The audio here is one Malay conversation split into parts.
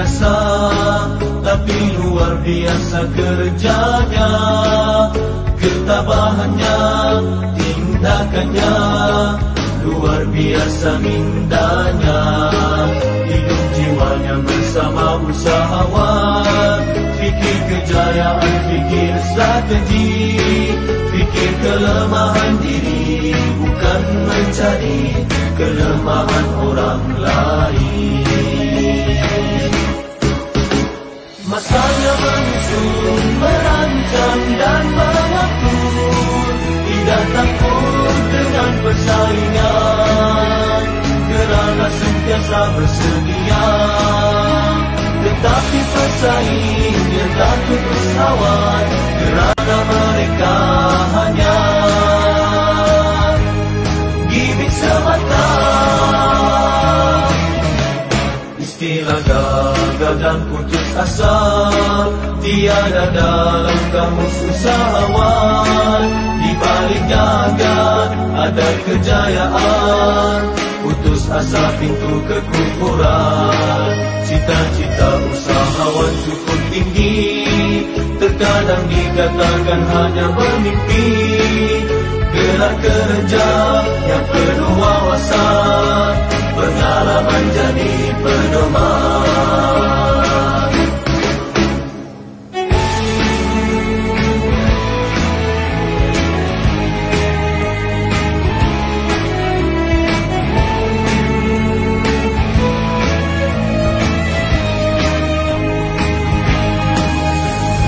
biasa, tapi luar biasa kerjanya. Ketabahannya, tindakannya, luar biasa mindanya. Hidup jiwanya bersama usahawan, fikir kejayaan, fikir strategi, fikir kelemahan diri, bukan mencari kelemahan orang lain. Masanya menyusun, merancang dan mengatur, tidak takut dengan persaingan, kerana sentiasa bersedia. Tetapi pesaing yang takut usahawan, kerana mereka hanya gimmick semata. Istilah gagal dan putus asa tiada dalam kamus usahawan. Di balik gagal ada kejayaan, putus asa pintu kekufuran. Cita-cita usahawan cukup tinggi, terkadang dikatakan hanya bermimpi. Gerak kerja yang penuh wawasan, pengalaman jadi pedoman.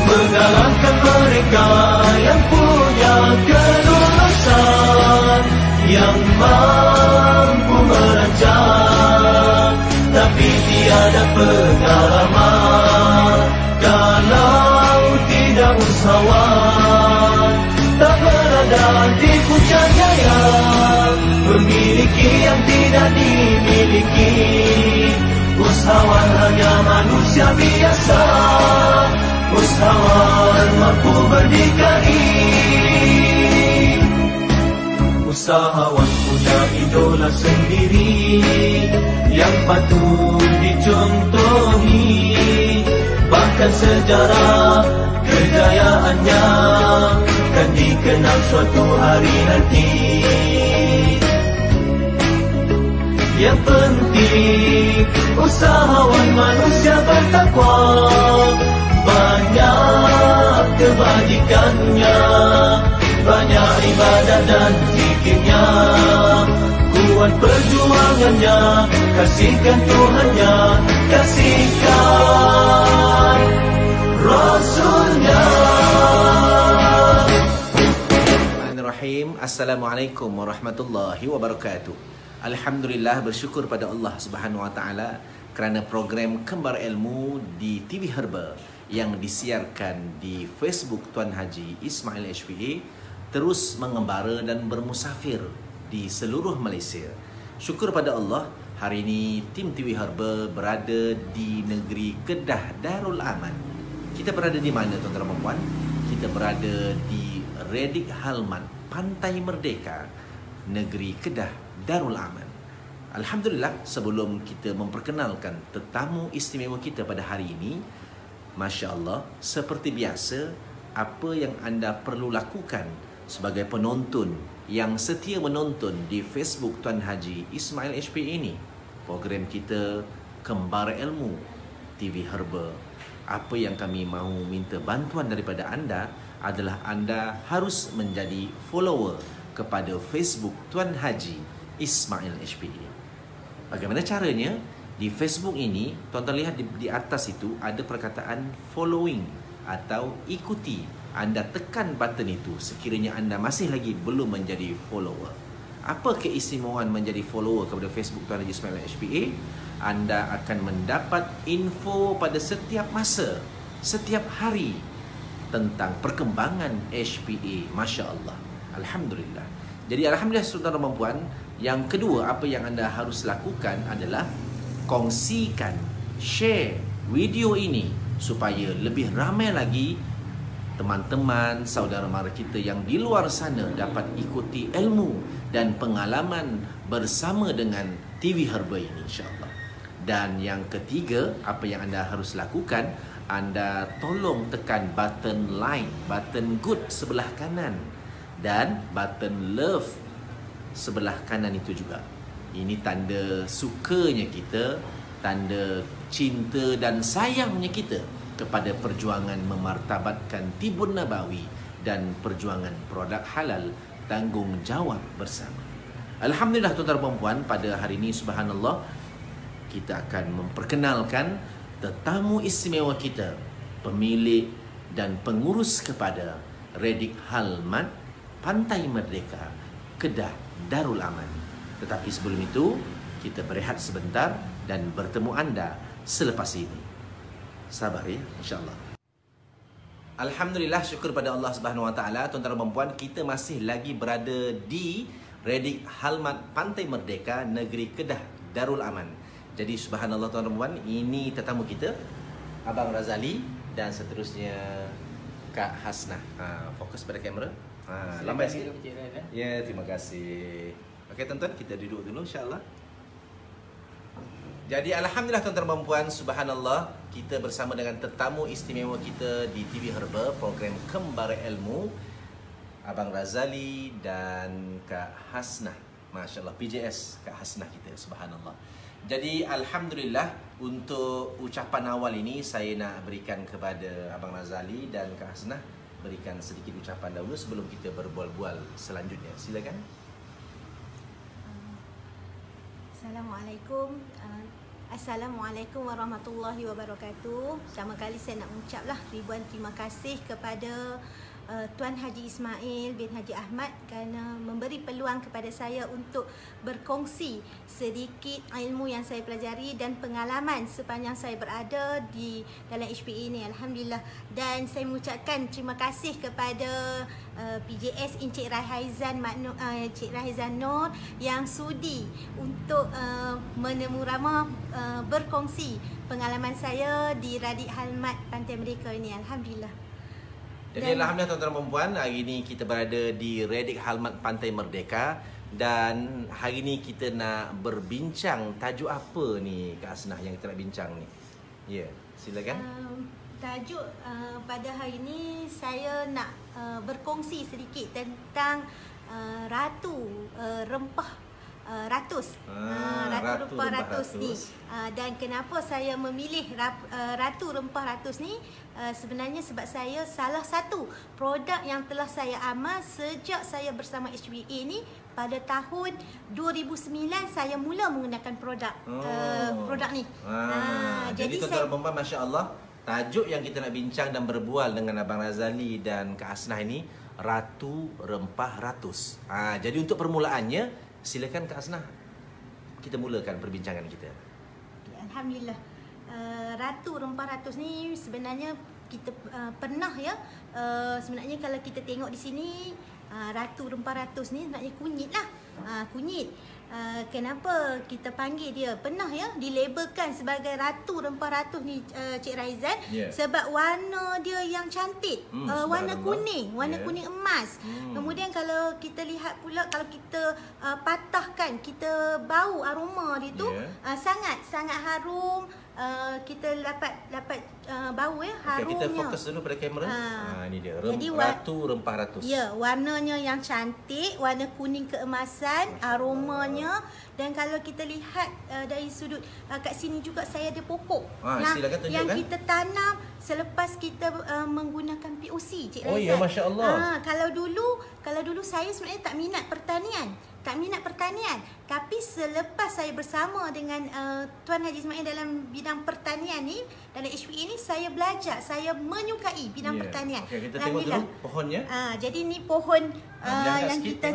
Menggalakkan mereka yang punya kelulusan, yang mampu merancang, tapi tiada pengalaman. Kalau tidak usahawan, tak berada di puncak jaya, memiliki yang tidak dimiliki. Usahawan hanya manusia biasa, usahawan mampu berdikari. Usahawan punya idola sendiri yang patut dicontohi, bahkan sejarah kejayaannya kan dikenal suatu hari nanti. Yang penting usahawan manusia bertakwa, banyak kebajikannya, banyak ibadah dan zikirnya, kuat perjuangannya, kasihkan Tuhannya, kasihkan Rasulnya. Bismillahirrahmanirrahim. Assalamualaikum warahmatullahi wabarakatuh. Alhamdulillah, bersyukur pada Allah Subhanahu wa taala kerana program Kembar Ilmu di TV Herba yang disiarkan di Facebook Tuan Haji Ismail HPA terus mengembara dan bermusafir di seluruh Malaysia. Syukur pada Allah, hari ini tim TV Herba berada di negeri Kedah Darul Aman. Kita berada di mana tuan-tuan dan puan? Kita berada di Redik Halman, Pantai Merdeka, negeri Kedah Darul Aman. Alhamdulillah, sebelum kita memperkenalkan tetamu istimewa kita pada hari ini, Masya Allah, seperti biasa, apa yang anda perlu lakukan sebagai penonton yang setia menonton di Facebook Tuan Haji Ismail HP ini, program kita Kembar Ilmu TV Herba. Apa yang kami mahu minta bantuan daripada anda adalah anda harus menjadi follower kepada Facebook Tuan Haji Ismail HPA. Bagaimana caranya? Di Facebook ini, tuan-tuan lihat di atas itu ada perkataan following atau ikuti. Anda tekan button itu sekiranya anda masih lagi belum menjadi follower. Apa keistimewaan menjadi follower kepada Facebook Tuan Haji Ismail HPA? Anda akan mendapat info pada setiap masa, setiap hari tentang perkembangan HPA. Masya Allah. Alhamdulillah. Jadi Alhamdulillah, saudara dan puan, yang kedua apa yang anda harus lakukan adalah kongsikan, share video ini supaya lebih ramai lagi teman-teman, saudara mara kita yang di luar sana dapat ikuti ilmu dan pengalaman bersama dengan TV Herba ini, insyaAllah. Dan yang ketiga, apa yang anda harus lakukan, anda tolong tekan button like, button good sebelah kanan dan button love sebelah kanan itu juga. Ini tanda sukanya kita, tanda cinta dan sayangnya kita kepada perjuangan memartabatkan Tibun Nabawi dan perjuangan produk halal tanggungjawab bersama. Alhamdulillah tuan-tuan dan puan, pada hari ini subhanallah kita akan memperkenalkan tetamu istimewa kita, pemilik dan pengurus kepada Redick Halmat Pantai Merdeka, Kedah Darul Aman. Tetapi sebelum itu, kita berehat sebentar dan bertemu anda selepas ini. Sabar ya, insya-Allah. Alhamdulillah, syukur pada Allah Subhanahu Wa Taala. Tuan-tuan dan puan, kita masih lagi berada di Redick Halmat Pantai Merdeka, negeri Kedah Darul Aman. Jadi subhanallah tuan-tuan dan puan, ini tetamu kita, Abang Razali dan seterusnya Kak Hasnah. Fokus pada kamera. Lambat sikit. Ya, terima kasih. Okey tuan-tuan, kita duduk dulu insya-Allah. Jadi alhamdulillah tuan-tuan dan puan, subhanallah, kita bersama dengan tetamu istimewa kita di TV Herba, program Kembar Ilmu, Abang Razali dan Kak Hasnah. Masya-Allah, PJS Kak Hasnah kita, subhanallah. Jadi alhamdulillah, untuk ucapan awal ini saya nak berikan kepada Abang Razali dan Kak Hasnah, berikan sedikit ucapan dahulu sebelum kita berbual-bual selanjutnya. Silakan. Assalamualaikum. Assalamualaikum warahmatullahi wabarakatuh. Pertama kali saya nak mengucaplah ribuan terima kasih kepada Tuan Haji Ismail bin Haji Ahmad kerana memberi peluang kepada saya untuk berkongsi sedikit ilmu yang saya pelajari dan pengalaman sepanjang saya berada di dalam HPE ini, alhamdulillah. Dan saya mengucapkan terima kasih kepada PJS Encik Rahaizan Encik Rahaizan Nur yang sudi untuk menemu ramah berkongsi pengalaman saya di Redick Halmat Pantai Merdeka ini, alhamdulillah. Jadi alhamdulillah tuan-tuan dan puan, hari ini kita berada di Redick Halmat Pantai Merdeka dan hari ini kita nak berbincang tajuk apa ni Kak Hasnah yang kita nak bincang ni? Ya, silakan. Tajuk pada hari ini saya nak berkongsi sedikit tentang Ratu Rempah Ratus. Ratu Rempah Ratus ni. Dan kenapa saya memilih Ratu Rempah Ratus ni? Sebenarnya sebab saya salah satu produk yang telah saya amal sejak saya bersama HPE ni. Pada tahun 2009 saya mula menggunakan produk ni. Jadi tuan-tuan dan puan, masya-Allah, tajuk yang kita nak bincang dan berbual dengan Abang Razali dan Kak Hasnah ini, Ratu Rempah Ratus. Jadi untuk permulaannya, silakan Kak Hasnah, kita mulakan perbincangan kita. Alhamdulillah. Ratu Rempah Ratus ni sebenarnya kita pernah ya. Sebenarnya kalau kita tengok di sini, Ratu Rempah Ratus ni sebenarnya kunyit lah. Kunyit. Kenapa kita panggil dia pernah ya dilabelkan sebagai Ratu Rempah Ratus ni, Cik Raizan? Sebab warna dia yang cantik, warna kuning, warna kuning emas. Kemudian kalau kita lihat pula, kalau kita patahkan, kita bau aroma dia tu sangat harum. Kita dapat bau ya, harumnya. Okay, kita fokus dulu pada kamera. Ini dia, Ratu Rempah Ratus. Ya, warnanya yang cantik, warna kuning keemasan, aromanya. Dan kalau kita lihat dari sudut kat sini juga saya ada pokok yang kita tanam selepas kita menggunakan POC, Cik Raizan. Oh ya, masya-Allah. Kalau dulu saya sebenarnya tak minat pertanian. Tapi selepas saya bersama dengan Tuan Haji Ismail dalam bidang pertanian ni, dalam HPE ni, saya belajar, saya menyukai bidang pertanian. Okey, kita tengok dulu pohonnya. Jadi ni pohon yang kita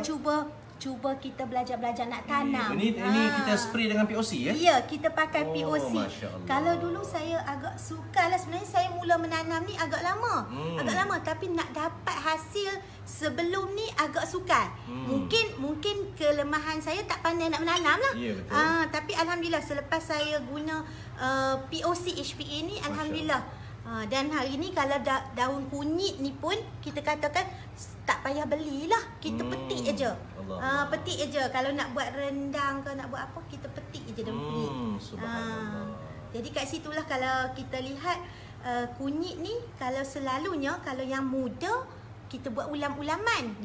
cuba kita belajar nak tanam. Ini kita spray dengan POC ya? Ya, kita pakai POC. Masya-Allah. Kalau dulu saya agak sukar lah, sebenarnya saya mula menanam ni agak lama. Tapi nak dapat hasil sebelum ni agak sukar. Mungkin kelemahan saya tak pandai nak menanam lah. Ya, betul. Tapi alhamdulillah selepas saya guna POC HPE ni, alhamdulillah. Dan hari ni kalau daun kunyit ni pun kita katakan tak payah belilah. Kita petik aja. Petik aja. Kalau nak buat rendang ke nak buat apa, kita petik aja daun kunyit. Subhanallah. Jadi kat situlah kalau kita lihat kunyit ni, kalau selalunya kalau yang muda kita buat ulam-ulaman.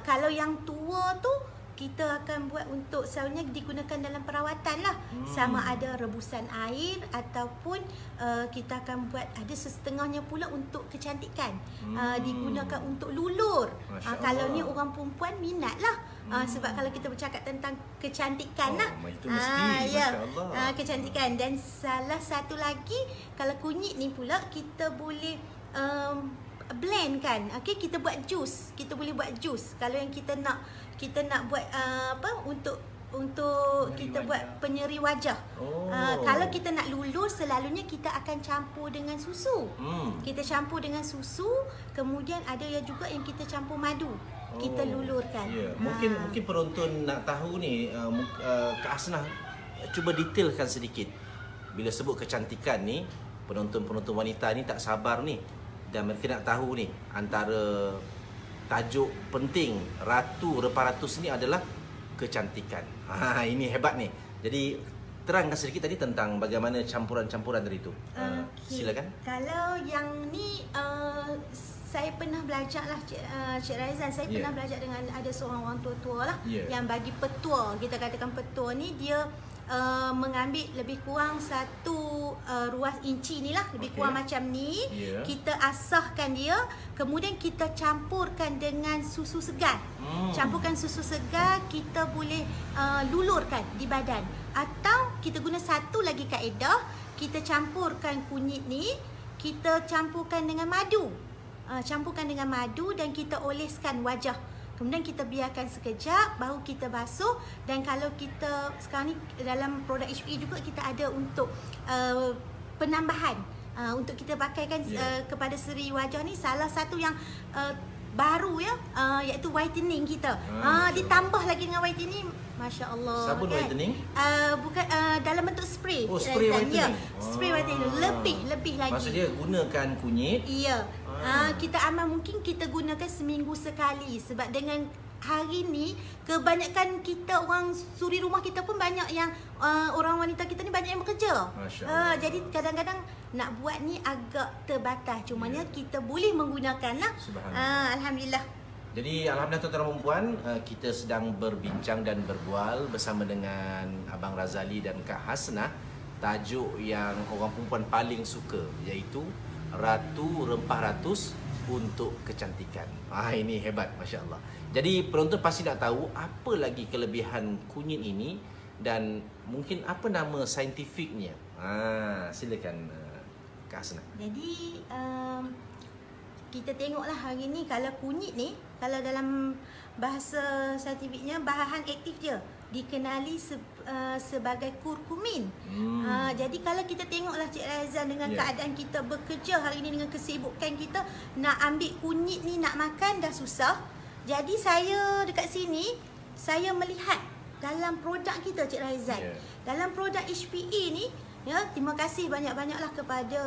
Kalau yang tua tu kita akan buat untuk selalunya digunakan dalam perawatan lah. Sama ada rebusan air ataupun kita akan buat ada setengahnya pula untuk kecantikan. Digunakan untuk lulur. Kalau ni orang perempuan minat lah. Sebab kalau kita bercakap tentang kecantikan lah. Itu mesti, Masya Allah. Kecantikan. Dan salah satu lagi, kalau kunyit ni pula kita boleh blend kan. Okay, kita buat jus. Kita boleh buat jus. Kalau yang kita nak buat untuk kita buat penyeri wajah. Kalau kita nak lulur, selalunya kita akan campur dengan susu. Kita campur dengan susu, kemudian ada yang juga yang kita campur madu. Kita lulurkan. Mungkin penonton nak tahu ni, Kak Hasnah cuba detailkan sedikit. Bila sebut kecantikan ni, penonton-penonton wanita ni tak sabar ni, dan mereka nak tahu ni antara tajuk penting Ratu Rempah Ratus ni adalah kecantikan. Ini hebat ni. Jadi terangkan sedikit tadi tentang bagaimana campuran-campuran tadi tu. Silakan. Kalau yang ni saya pernah belajar lah Cik Raizan. Saya pernah belajar dengan ada seorang orang tua-tua lah yang bagi petua. Kita katakan petua ni dia mengambil lebih kurang satu ruas inci ni lah, lebih kurang macam ni. Kita asahkan dia, kemudian kita campurkan dengan susu segar. Campurkan susu segar, kita boleh lulurkan di badan. Atau kita guna satu lagi kaedah, kita campurkan kunyit ni, kita campurkan dengan madu. Campurkan dengan madu dan kita oleskan wajah. Kemudian kita biarkan sekejap, baru kita basuh. Dan kalau kita sekarang ni dalam produk HPE juga kita ada untuk penambahan untuk kita pakaikan kepada seri wajah ni. Salah satu yang baru iaitu whitening kita. Ditambah lagi dengan whitening, Masya Allah. Sabun whitening? Bukan dalam bentuk spray. Spray whitening. Spray whitening lebih lagi. Maksudnya gunakan kunyit. Kita amal mungkin kita gunakan seminggu sekali. Sebab dengan hari ni kebanyakan kita orang suri rumah kita pun banyak yang orang wanita kita ni banyak yang bekerja. Jadi kadang-kadang nak buat ni agak terbatas. Cumanya kita boleh menggunakan lah. Alhamdulillah. Jadi alhamdulillah tuan-tuan dan puan, kita sedang berbincang dan berbual bersama dengan Abang Razali dan Kak Hasnah. Tajuk yang orang perempuan paling suka, iaitu Ratu Rempah Ratus untuk kecantikan. Ini hebat, Masya Allah. Jadi penonton pasti nak tahu apa lagi kelebihan kunyit ini dan mungkin apa nama saintifiknya. Silakan Kak Hasnah. Jadi kita tengoklah hari ni, kalau kunyit ni, kalau dalam bahasa saintifiknya bahan aktif dia dikenali sebagai kurkumin. Jadi kalau kita tengoklah Cik Raizan dengan keadaan kita bekerja hari ni, dengan kesibukan kita, nak ambil kunyit ni nak makan dah susah. Jadi saya dekat sini, saya melihat dalam produk kita Cik Raizan, dalam produk HPE ni, terima kasih banyak-banyaklah kepada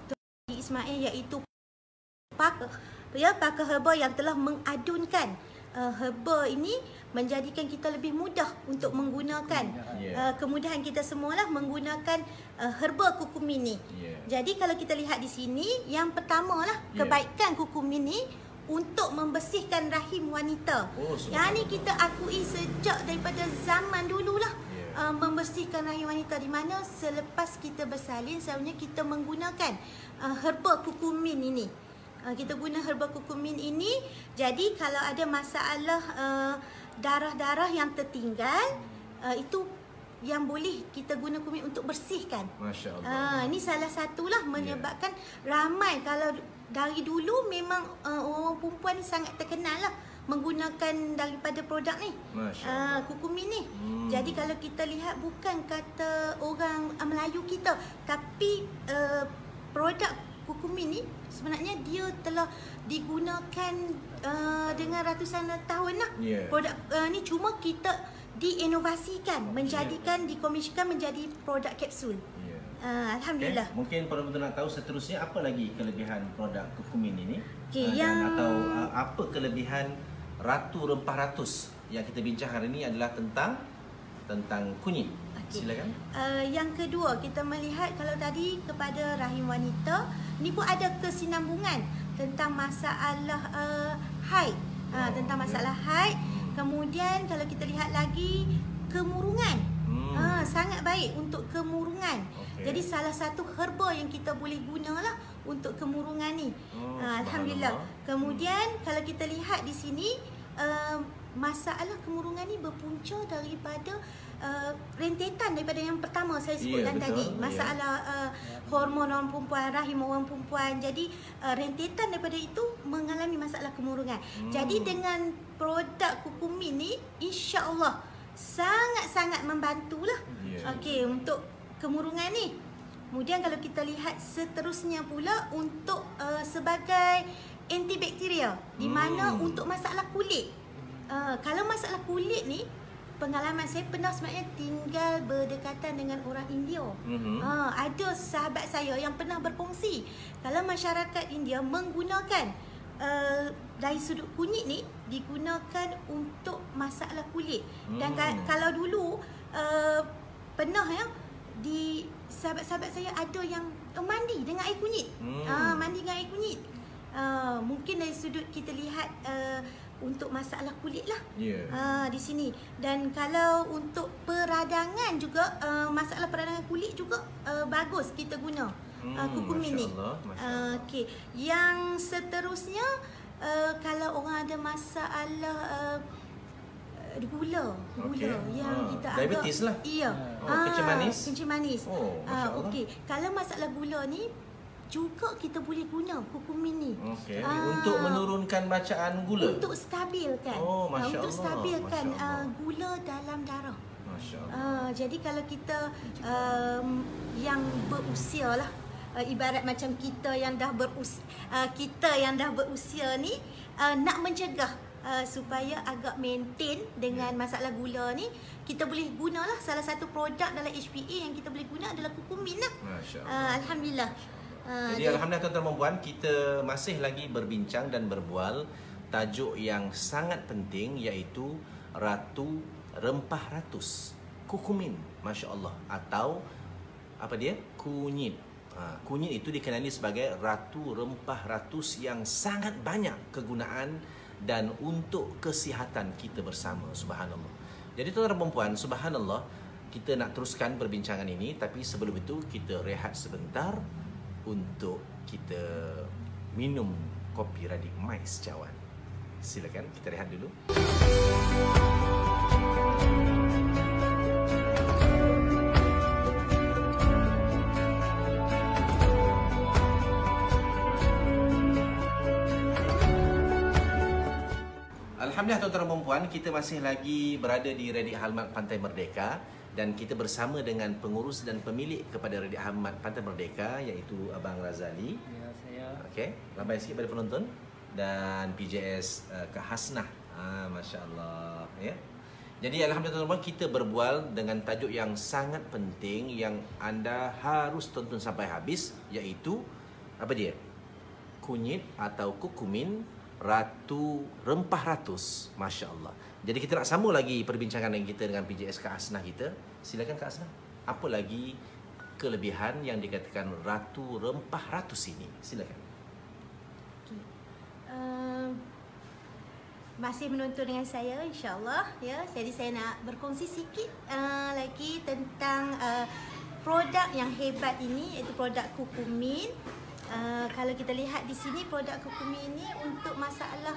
Tuan Haji Ismail, iaitu pakar herba yang telah mengadunkan herba ini, menjadikan kita lebih mudah untuk menggunakan. Kemudahan kita semualah menggunakan herba kurkumin ni. Jadi kalau kita lihat di sini, yang pertamalah kebaikan kurkumin ni untuk membersihkan rahim wanita. Yang ni kita akui sejak daripada zaman dululah. Membersihkan rahim wanita, di mana selepas kita bersalin selalunya kita menggunakan herba kurkumin ini. Kita guna herba kurkumin ini. Jadi kalau ada masalah darah-darah yang tertinggal, itu yang boleh kita guna kurkumin untuk bersihkan. Masya Allah. Ini salah satulah menyebabkan ramai, kalau dari dulu memang orang perempuan ni sangat terkenal lah menggunakan daripada produk ni, kurkumin ni. Jadi kalau kita lihat, bukan kata orang Melayu kita, tapi produk kurkumin ni sebenarnya dia telah digunakan dengan ratusan tahun lah. Produk ni cuma kita diinovasikan, menjadikan, dikomersialkan menjadi produk kapsul. Alhamdulillah. Okay. Mungkin penonton nak tahu seterusnya apa lagi kelebihan produk Kukumin ini? Okay, atau apa kelebihan Ratu Rempah Ratus yang kita bincang hari ini adalah tentang kunyit. Okay. Silakan. Yang kedua, kita melihat kalau tadi kepada rahim wanita, ni pun ada kesinambungan tentang masalah haid. Tentang masalah haid. Kemudian kalau kita lihat lagi kemurungan. Sangat baik untuk kemurungan. Okay. Jadi salah satu herba yang kita boleh gunalah untuk kemurungan ni. Alhamdulillah. Kemudian kalau kita lihat di sini, masalah kemurungan ni berpunca daripada rentetan daripada yang pertama saya sebutkan tadi. Masalah hormon orang perempuan, rahim orang perempuan. Jadi rentetan daripada itu mengalami masalah kemurungan. Jadi dengan produk Kukumin ni, insya-Allah sangat-sangat membantulah. Okey, untuk kemurungan ni. Kemudian kalau kita lihat seterusnya pula untuk sebagai antibakteria, di mana untuk masalah kulit. Kalau masalah kulit ni, pengalaman saya pernah sebenarnya tinggal berdekatan dengan orang India. Ada sahabat saya yang pernah berkongsi kalau masyarakat India menggunakan dari sudut kunyit ni digunakan untuk masalah kulit. Dan kalau dulu pernah di sahabat-sahabat saya ada yang mandi dengan air kunyit. Mandi dengan air kunyit. Mungkin dari sudut kita lihat untuk masalah kulit lah. Di sini. Dan kalau untuk peradangan juga, masalah peradangan kulit juga bagus kita guna Kukumin ni. Okey. Yang seterusnya, kalau orang ada masalah gula yang kita diabetes agak, lah. Iya. Kencing manis. Kencing manis. Okey. Kalau masalah gula ni juga kita boleh guna Kukumin ni. Okey. Untuk menurunkan bacaan gula. Untuk stabilkan. Untuk stabilkan gula dalam darah. Masya-Allah. Jadi kalau kita yang berusia lah, ibarat macam kita yang dah berusia ni, nak mencegah supaya agak maintain dengan masalah gula ni, kita boleh gunalah salah satu produk dalam HPA yang kita boleh guna adalah Kukumin lah. Alhamdulillah. Jadi alhamdulillah tuan-tuan dan puan, kita masih lagi berbincang dan berbual tajuk yang sangat penting, iaitu Ratu Rempah Ratus Kukumin, masya-Allah, atau apa dia? Kunyit. Kunyit itu dikenali sebagai Ratu Rempah Ratus yang sangat banyak kegunaan dan untuk kesihatan kita bersama. Subhanallah. Jadi tuan-tuan dan puan, subhanallah, kita nak teruskan perbincangan ini, tapi sebelum itu kita rehat sebentar untuk kita minum kopi Radik Mais Cawan. Silakan kita rehat dulu. Alhamdulillah tuan-tuan dan puan, kita masih lagi berada di Radik Halmat Pantai Merdeka dan kita bersama dengan pengurus dan pemilik kepada Radik Halmat Pantai Merdeka, iaitu Abang Razali. Ya, saya. Okey, lambai sikit pada penonton. Dan PJS Kak Hasnah. Masya-Allah, ya. Jadi alhamdulillah tuan-tuan, kita berbual dengan tajuk yang sangat penting yang anda harus tonton sampai habis, iaitu apa dia? Kunyit atau Kukumin Ratu Rempah Ratus. Masya-Allah. Jadi kita nak sambung lagi perbincangan yang kita dengan PJS Kak Hasnah kita. Silakan Kak Hasnah. Apa lagi kelebihan yang dikatakan Ratu Rempah Ratus ini? Silakan. Masih menonton dengan saya, insya-Allah, ya. Jadi saya nak berkongsi sikit lagi tentang produk yang hebat ini, iaitu produk Kukumin. Kalau kita lihat di sini, produk Kukumin ini untuk masalah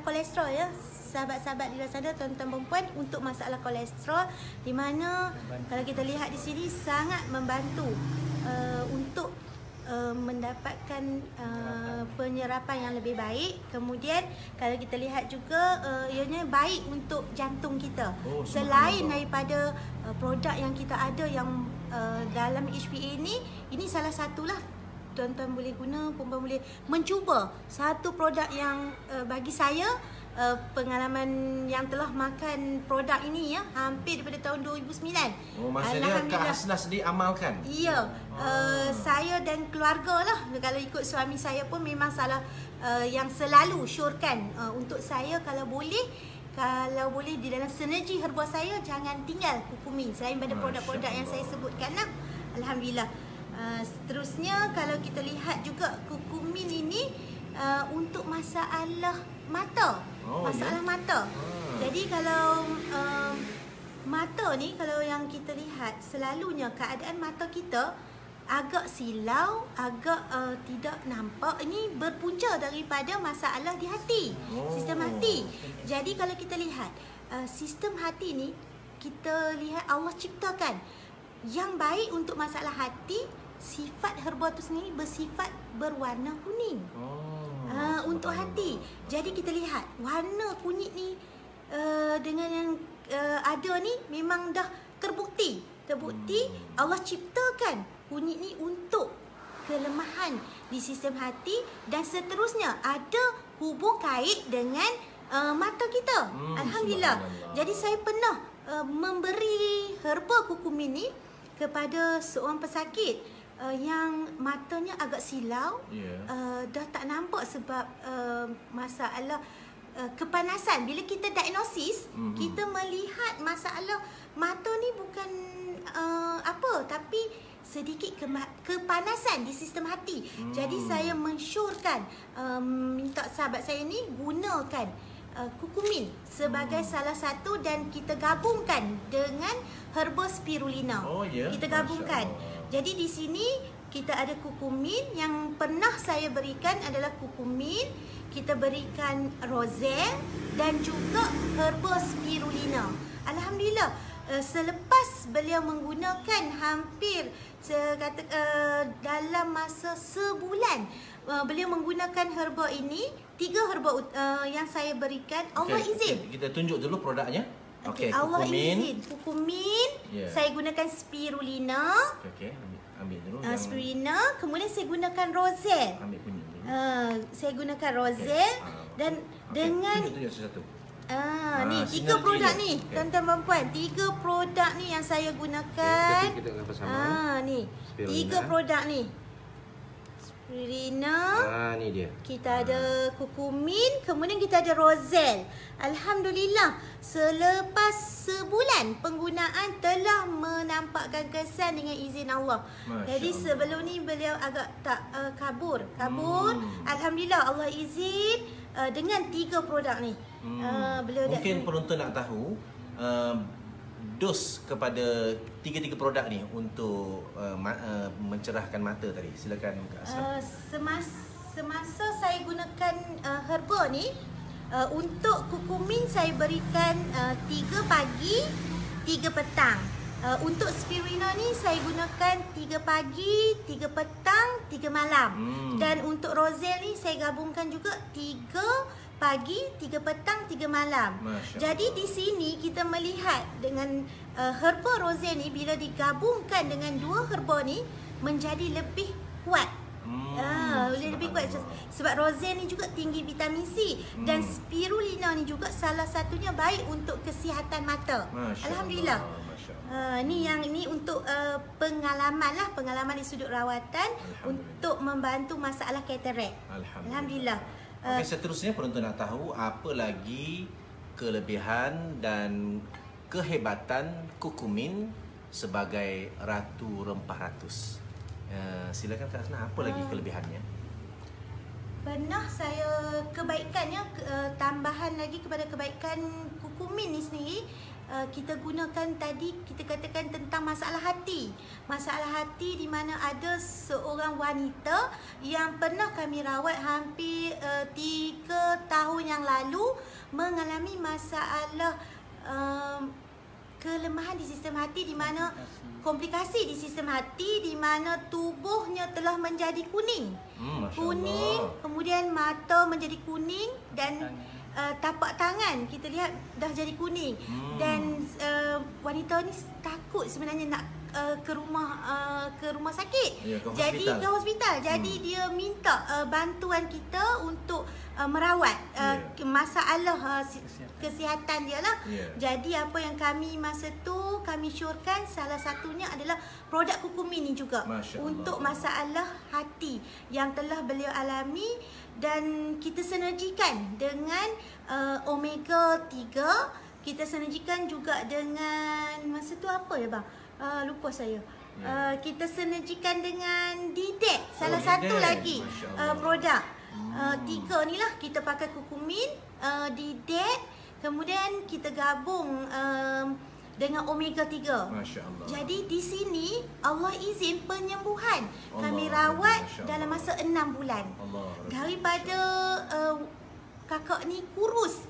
kolesterol, ya. Sahabat-sahabat di luar sana, tuan-tuan perempuan, untuk masalah kolesterol, di mana kalau kita lihat di sini sangat membantu untuk mendapatkan penyerapan yang lebih baik. Kemudian kalau kita lihat juga ianya baik untuk jantung kita. Selain daripada produk yang kita ada yang dalam HPA ini salah satulah tuan-tuan boleh guna, perempuan boleh mencuba satu produk yang bagi saya pengalaman yang telah makan produk ini ya, hampir daripada tahun 2009. Oh, maksudnya Kak Hasnas diamalkan? Ya, saya dan keluarga lah. Kalau ikut suami saya pun memang salah yang selalu syorkan untuk saya kalau boleh di dalam sinergi herba saya jangan tinggal kukumin selain pada produk-produk yang saya sebutkan lah. Alhamdulillah. Seterusnya kalau kita lihat juga kukumin ini untuk masalah mata. Masalah mata. Jadi kalau mata ni, kalau yang kita lihat selalunya keadaan mata kita agak silau, agak tidak nampak. Ini berpunca daripada masalah di hati, sistem hati. Jadi kalau kita lihat sistem hati ni, kita lihat Allah ciptakan yang baik untuk masalah hati. Sifat herba tu sendiri bersifat berwarna kuning. Untuk hati. Jadi kita lihat warna kunyit ni dengan yang ada ni memang dah terbukti. Allah ciptakan kunyit ni untuk kelemahan di sistem hati dan seterusnya ada hubung kait dengan mata kita. Alhamdulillah. Jadi saya pernah memberi herba kukumin ni kepada seorang pesakit yang matanya agak silau, dah tak nampak sebab masalah kepanasan. Bila kita diagnosis, kita melihat masalah mata ni bukan apa, tapi sedikit kepanasan di sistem hati. Jadi saya mensyorkan, minta sahabat saya ni gunakan kukumin sebagai salah satu dan kita gabungkan dengan herba spirulina. Kita gabungkan. Jadi di sini kita ada kukumin. Yang pernah saya berikan adalah kukumin, kita berikan rozel dan juga herba spirulina. Alhamdulillah, selepas beliau menggunakan hampir dalam masa sebulan, beliau menggunakan herba ini, 3 herba yang saya berikan. Allah izin. Kita tunjuk dulu produknya. Allah izin. Kukumin, saya gunakan spirulina. Ambil dulu spirulina, kemudian saya gunakan rozel. Ambil kunyit dulu. Saya gunakan rozel dan dengan tunjuk satu. Ni 3 produk ni, tuan-tuan dan puan, 3 produk ni yang saya gunakan. Kita akan bersama. Ni 3 produk ni. Spirulina, ni dia. kita ada kukumin, kemudian kita ada rozel. Alhamdulillah, selepas sebulan penggunaan telah menampakkan kesan dengan izin Allah. Jadi sebelum ni beliau agak tak kabur. Alhamdulillah Allah izin dengan 3 produk ni. Mungkin penonton nak tahu dos kepada 3 produk ni untuk mencerahkan mata tadi. Silakan Kak Aslam. Semasa saya gunakan herba ni, untuk kukumin saya berikan 3 pagi, 3 petang. Untuk spirulina ni saya gunakan 3 pagi, 3 petang, 3 malam. Dan untuk rozel ni saya gabungkan juga 3 pagi, 3 petang, 3 malam. Jadi di sini kita melihat dengan herba rozel ni bila digabungkan dengan 2 herba ni menjadi lebih kuat. Lebih kuat sebab rozel ni juga tinggi vitamin C dan spirulina ni juga salah satunya baik untuk kesihatan mata. Alhamdulillah. Ini untuk pengalaman di sudut rawatan untuk membantu masalah katarak. Alhamdulillah. Seterusnya penonton nak tahu apa lagi kelebihan dan kehebatan kukumin sebagai Ratu Rempah Ratus. Silakan Kak Hasnas, apa lagi kelebihannya? Pernah saya kebaikannya, tambahan lagi kepada kebaikan kukumin ni sendiri, kita gunakan tadi, kita katakan tentang masalah hati. Masalah hati di mana ada seorang wanita yang pernah kami rawat hampir 3 tahun yang lalu mengalami masalah kelemahan di sistem hati, di mana komplikasi di sistem hati, di mana tubuhnya telah menjadi kuning. Kemudian mata menjadi kuning dan tapak tangan kita lihat dah jadi kuning. Dan wanita ni takut sebenarnya nak ke rumah sakit. Jadi ke hospital. Jadi dia minta bantuan kita untuk merawat masalah kesihatan dia lah. Jadi apa yang kami masa tu kami syorkan, salah satunya adalah produk Kukumin ni juga untuk masalah hati yang telah beliau alami, dan kita sinergikan dengan Omega 3. Kita sinergikan juga dengan masa tu apa ya bang? Lupa saya. Kita sinergikan dengan Didet, salah satu lagi produk. 3 ni lah kita pakai Kukumin, Didet, kemudian kita gabung dengan Omega 3. Masya Allah. Jadi di sini Allah izin penyembuhan. Kami rawat dalam masa 6 bulan. Daripada kakak ni kurus.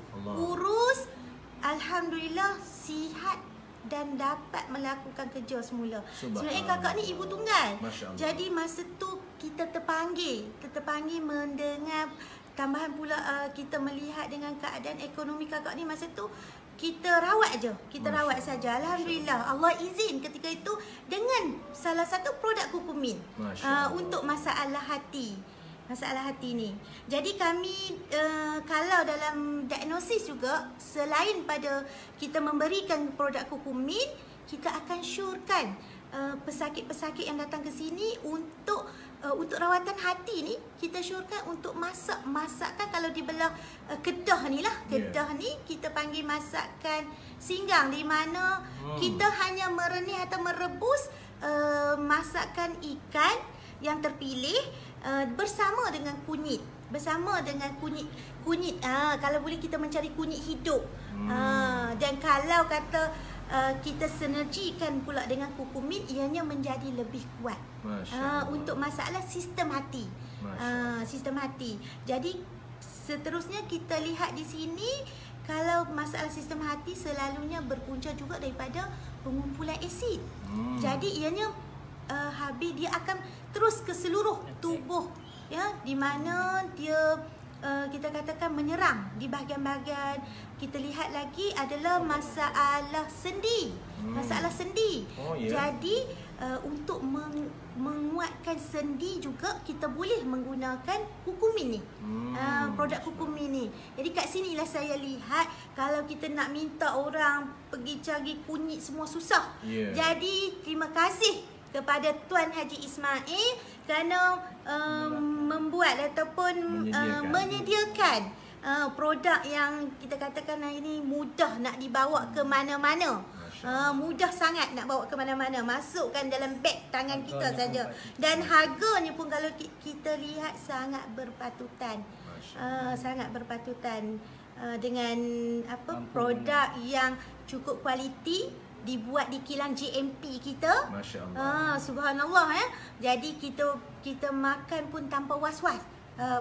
Alhamdulillah sihat dan dapat melakukan kerja semula. Sebenarnya kakak ni ibu tunggal. Jadi masa tu kita terpanggil mendengar, tambahan pula kita melihat dengan keadaan ekonomi kakak ni masa tu, kita rawat je. Kita rawat saja. Alhamdulillah Allah izin ketika itu dengan salah satu produk Kukumin untuk masalah hati. Masalah hati ni. Jadi kami kalau dalam diagnosis juga, selain pada kita memberikan produk Kukumin, kita akan syorkan pesakit-pesakit yang datang ke sini untuk rawatan hati ni, kita syorkan untuk masakan kalau dibelah kedah ni lah. Kedah ni kita panggil masakan singgang, di mana kita hanya merenih atau merebus masakan ikan yang terpilih bersama dengan kunyit. Kalau boleh kita mencari kunyit hidup. Dan kalau kata kita sinergikan pula dengan Kukumin, ianya menjadi lebih kuat untuk masalah sistem hati. Sistem hati. Jadi seterusnya kita lihat di sini, kalau masalah sistem hati selalunya berpunca juga daripada pengumpulan asid. Jadi ianya habis dia akan terus ke seluruh tubuh, ya, di mana dia kita katakan menyerang di bahagian-bahagian. Kita lihat lagi adalah masalah sendi. Masalah sendi. Jadi untuk menguatkan sendi juga kita boleh menggunakan Kukumin ni. Produk Kukumin ni. Jadi kat sinilah saya lihat, kalau kita nak minta orang pergi cari kunyit semua susah. Jadi terima kasih kepada Tuan Haji Ismail kerana membuat ataupun menyediakan produk yang kita katakan ini mudah nak dibawa ke mana-mana. Mudah sangat nak bawa ke mana-mana. Masukkan dalam beg tangan kita saja. Dan harganya pun kalau kita lihat sangat berpatutan. Sangat berpatutan dengan produk yang cukup kualiti, dibuat di kilang GMP kita. Masya Allah. Subhanallah ya. Jadi kita makan pun tanpa was-was.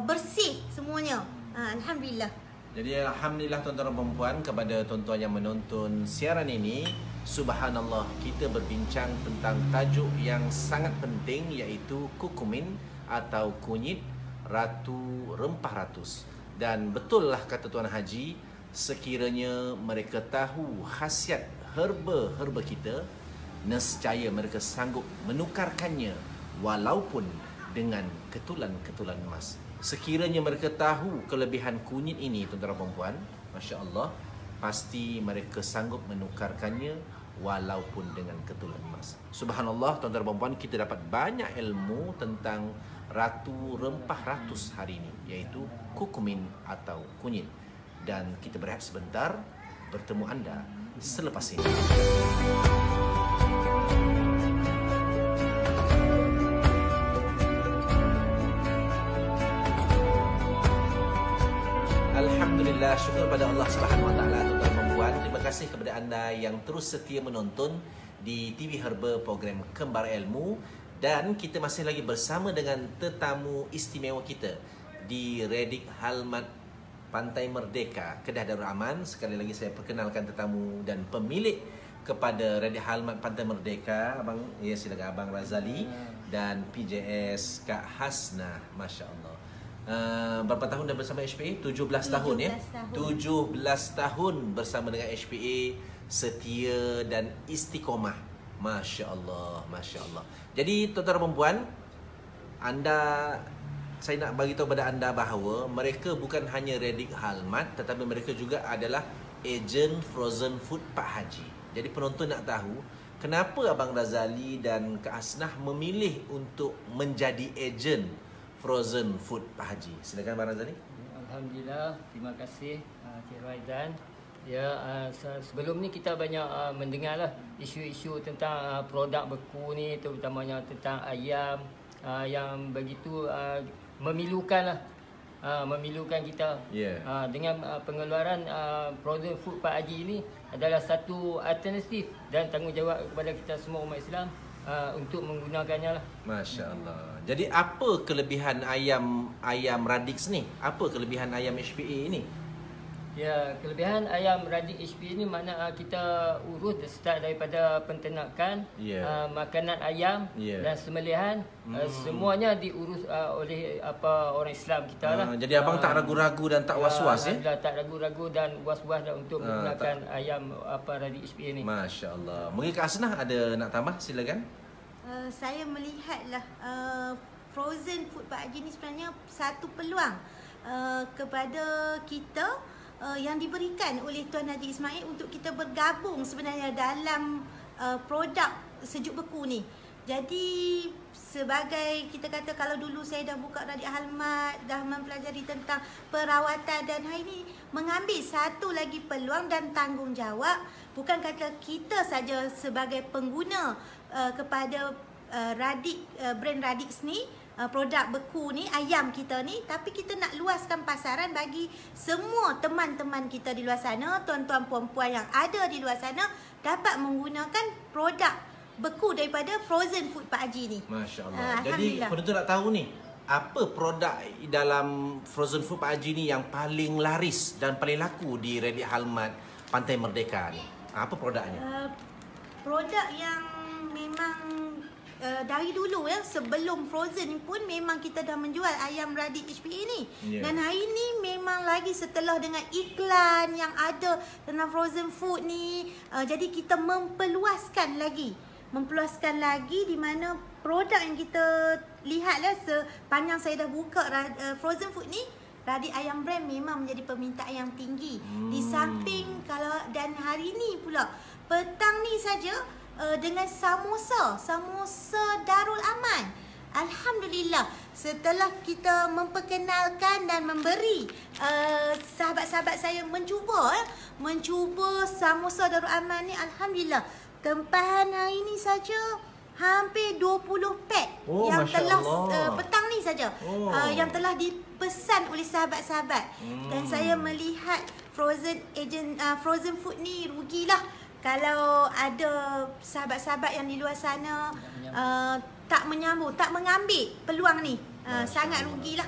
Bersih semuanya. Alhamdulillah. Jadi alhamdulillah tuan-tuan dan puan-puan, kepada tuan-tuan yang menonton siaran ini, subhanallah, kita berbincang tentang tajuk yang sangat penting, iaitu Kukumin atau kunyit Ratu Rempah Ratus. Dan betul lah kata Tuan Haji, sekiranya mereka tahu khasiat herba kita, nescaya mereka sanggup menukarkannya walaupun dengan ketulan-ketulan emas. Sekiranya mereka tahu kelebihan kunyit ini, tuan-tuan dan puan-puan, Masya Allah, pasti mereka sanggup menukarkannya walaupun dengan ketulan emas. Subhanallah, tuan-tuan dan puan-puan, kita dapat banyak ilmu tentang Ratu Rempah Ratus hari ini, iaitu Kukumin atau kunyit. Dan kita berehat sebentar, bertemu anda selepas ini. Alhamdulillah, syukur pada Allah Subhanahu Wa Taala, tuan-tuan dan puan. Terima kasih kepada anda yang terus setia menonton di TV Herba program Kembar Ilmu, dan kita masih lagi bersama dengan tetamu istimewa kita di Redik Halmat Pantai Merdeka, Kedah Darul Aman. Sekali lagi saya perkenalkan tetamu dan pemilik kepada Redik Halmat Pantai Merdeka, Abang, ya silakan, Abang Razali dan PJS Kak Hasnah. Masya Allah. Berapa tahun dah bersama HPA? 17 tahun ya. 17 tahun bersama dengan HPA, setia dan istiqomah Masya Allah, Masya Allah. Jadi tuan-tuan dan puan, saya nak bagi tahu pada anda bahawa mereka bukan hanya Radic Halmat, tetapi mereka juga adalah ejen frozen food Pak Haji. Jadi penonton nak tahu kenapa Abang Razali dan Kak Hasnah memilih untuk menjadi ejen frozen food Pak Haji. Silakan Abang Razali. Alhamdulillah, terima kasih Cik Raizan. Ya, sebelum ni kita banyak mendengarlah isu-isu tentang produk beku ni, terutamanya tentang ayam yang begitu memilukan kita. Dengan pengeluaran frozen food Pak Haji ini adalah satu alternatif dan tanggungjawab kepada kita semua umat Islam untuk menggunakannya lah. Masya Allah. Jadi apa kelebihan ayam Radix ni? Apa kelebihan ayam HPA ni? Ya, kelebihan ayam Radic HPA ni makna kita urus start daripada penternakan, makanan ayam dan sembelihan, semuanya diurus oleh orang Islam kita lah. Jadi abang tak ragu-ragu dan tak was-was ya? Tak ragu-ragu dan was-was untuk menggunakan ayam Radic HPA ni. Masya Allah. Mungkin Kak Hasnah ada nak tambah, silakan. Saya melihatlah frozen food Pak Haji ni sebenarnya satu peluang kepada kita yang diberikan oleh Tuan Haji Ismail untuk kita bergabung sebenarnya dalam produk sejuk beku ni. Jadi sebagai kita kata, kalau dulu saya dah buka Radic Halmat, dah mempelajari tentang perawatan, dan hari ini mengambil satu lagi peluang dan tanggungjawab, bukan kata kita saja sebagai pengguna kepada Radic, brand Radic ni, produk beku ni, ayam kita ni, tapi kita nak luaskan pasaran bagi semua teman-teman kita di luar sana, tuan-tuan puan-puan yang ada di luar sana dapat menggunakan produk beku daripada frozen food Pak Haji ni. Masya Allah. Jadi penonton nak tahu ni, apa produk dalam frozen food Pak Haji ni yang paling laris dan paling laku di Radic Halmat Pantai Merdeka ni? Apa produknya? Produk yang memang dari dulu ya, sebelum frozen pun memang kita dah menjual ayam Radic HPA ni. Dan hari ni memang lagi setelah dengan iklan yang ada tentang frozen food ni, jadi kita memperluaskan lagi di mana produk yang kita lihatlah sepanjang saya dah buka frozen food ni, Radic ayam brand memang menjadi permintaan yang tinggi. Di samping dan hari ni pula petang ni saja dengan samosa Darul Aman. Alhamdulillah, setelah kita memperkenalkan dan memberi sahabat-sahabat saya mencuba samosa Darul Aman ni, alhamdulillah tempahan hari ni saja hampir 20 pack yang telah petang ni saja yang telah dipesan oleh sahabat-sahabat. Dan saya melihat frozen food ni rugilah kalau ada sahabat-sahabat yang di luar sana tak mengambil peluang ni. Sangat rugilah.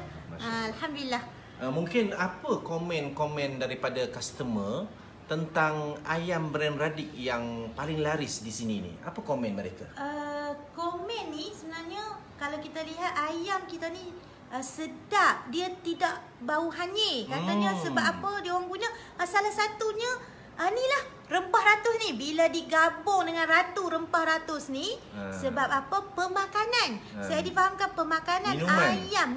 Alhamdulillah. Mungkin apa komen-komen daripada customer tentang ayam brand Radic yang paling laris di sini ni? Apa komen mereka? Komen ni sebenarnya kalau kita lihat ayam kita ni sedap, dia tidak bau hanyir. Katanya sebab apa dia orang guna? Salah satunya inilah rempah ratus ni. Bila digabung dengan ratu rempah ratus ni, sebab apa? Pemakanan. Saya difahamkan pemakanan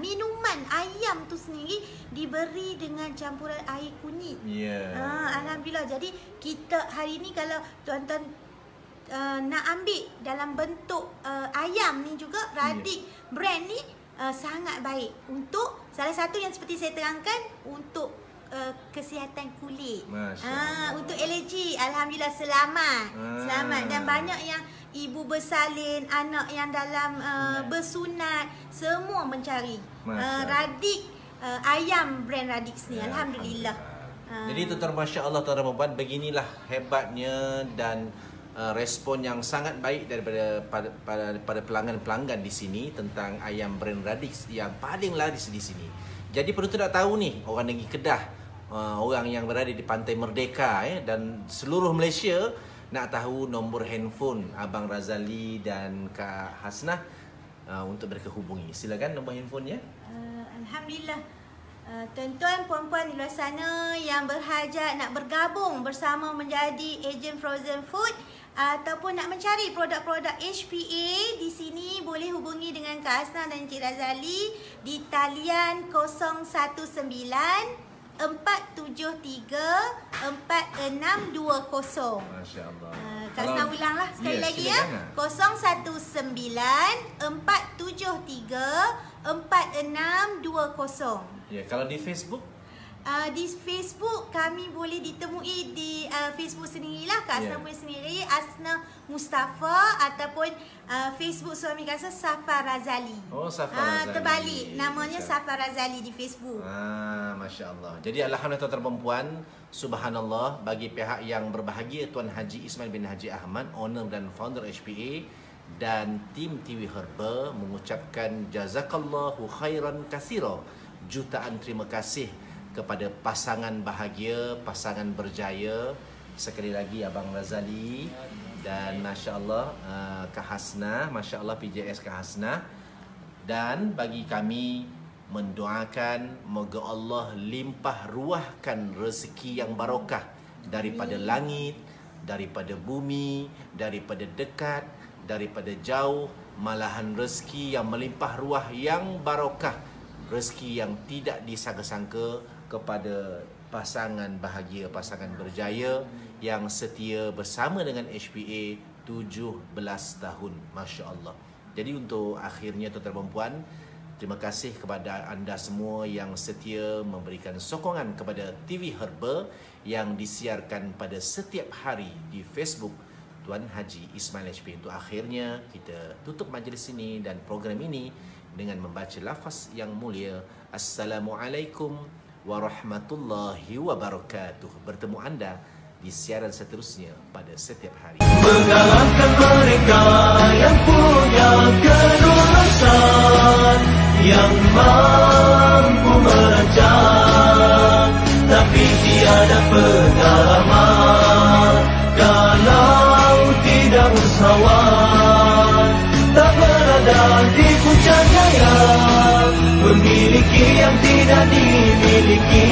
minuman ayam tu sendiri diberi dengan campuran air kunyit. Alhamdulillah. Jadi kita hari ni kalau tuan-tuan nak ambil dalam bentuk ayam ni juga, Radic brand ni sangat baik untuk salah satu yang seperti saya terangkan, untuk kesihatan kulit, untuk alergi. Alhamdulillah selamat. Dan banyak yang ibu bersalin, anak yang dalam bersunat, semua mencari Radic, ayam brand Radic ni. Alhamdulillah. Jadi tuan-tuan, Masya Allah, tuan-tuan dan puan, beginilah hebatnya dan respon yang sangat baik daripada pada pelanggan-pelanggan di sini tentang ayam brand Radic yang paling laris di sini. Jadi penonton nak tahu ni, orang negeri Kedah, orang yang berada di Pantai Merdeka dan seluruh Malaysia nak tahu nombor handphone Abang Razali dan Kak Hasnah untuk mereka hubungi. Silakan nombor handphonenya. Alhamdulillah. Tuan-tuan, puan-puan di luar sana yang berhajat nak bergabung bersama menjadi ejen frozen food, ataupun nak mencari produk-produk HPA, di sini boleh hubungi dengan Kak Hasnah dan Encik Razali di talian 019 473 4620. Masya-Allah. Kak Hasnah ulanglah sekali lagi ya. 019 473 4620. Ya, kalau di Facebook? Di Facebook kami boleh ditemui di Facebook sendirilah, Kak Hasnah punya sendiri, Asna Mustafa, ataupun Facebook suami Kak Hasnah, Safa Razali. Oh, Safa Razali. Terbalik, namanya Safa Razali di Facebook. Masya Allah. Jadi alhamdulillah tuan-tuan dan puan, subhanallah, bagi pihak yang berbahagia, Tuan Haji Ismail bin Haji Ahmad, owner dan founder HPA, dan tim TV Herba mengucapkan jazakallahu khairan katsira, jutaan terima kasih kepada pasangan bahagia, pasangan berjaya. Sekali lagi Abang Razali dan Masya Allah Kak Hasnah, Masya Allah PJS Kak Hasnah. Dan bagi kami mendoakan moga Allah limpah ruahkan rezeki yang barakah daripada langit, daripada bumi, daripada dekat, daripada jauh, malahan rezeki yang melimpah ruah yang barakah, rezeki yang tidak disangka-sangka kepada pasangan bahagia, pasangan berjaya yang setia bersama dengan HPA 17 tahun. Masya Allah. Jadi untuk akhirnya tuan-tuan dan puan, terima kasih kepada anda semua yang setia memberikan sokongan kepada TV Herba yang disiarkan pada setiap hari di Facebook Tuan Haji Ismail HPA. Untuk akhirnya kita tutup majlis ini dan program ini dengan membaca lafaz yang mulia, Assalamualaikum warahmatullahi wabarakatuh. Bertemu anda di siaran seterusnya pada setiap hari. Mengalahkan mereka yang punya kelulusan, yang mampu merancang, tapi tiada pengalaman. Kalau tidak usahawan, tak berada di puncak jaya, memiliki yang tidak dimiliki.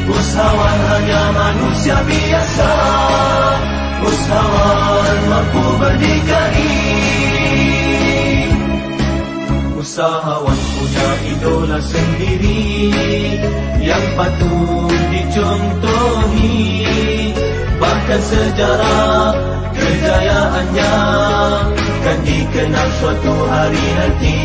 Usahawan hanya manusia biasa, usahawan mampu berdikari. Usahawan punya idola sendiri yang patut dicontohi, bahkan sejarah kejayaannya kan dikenal suatu hari nanti.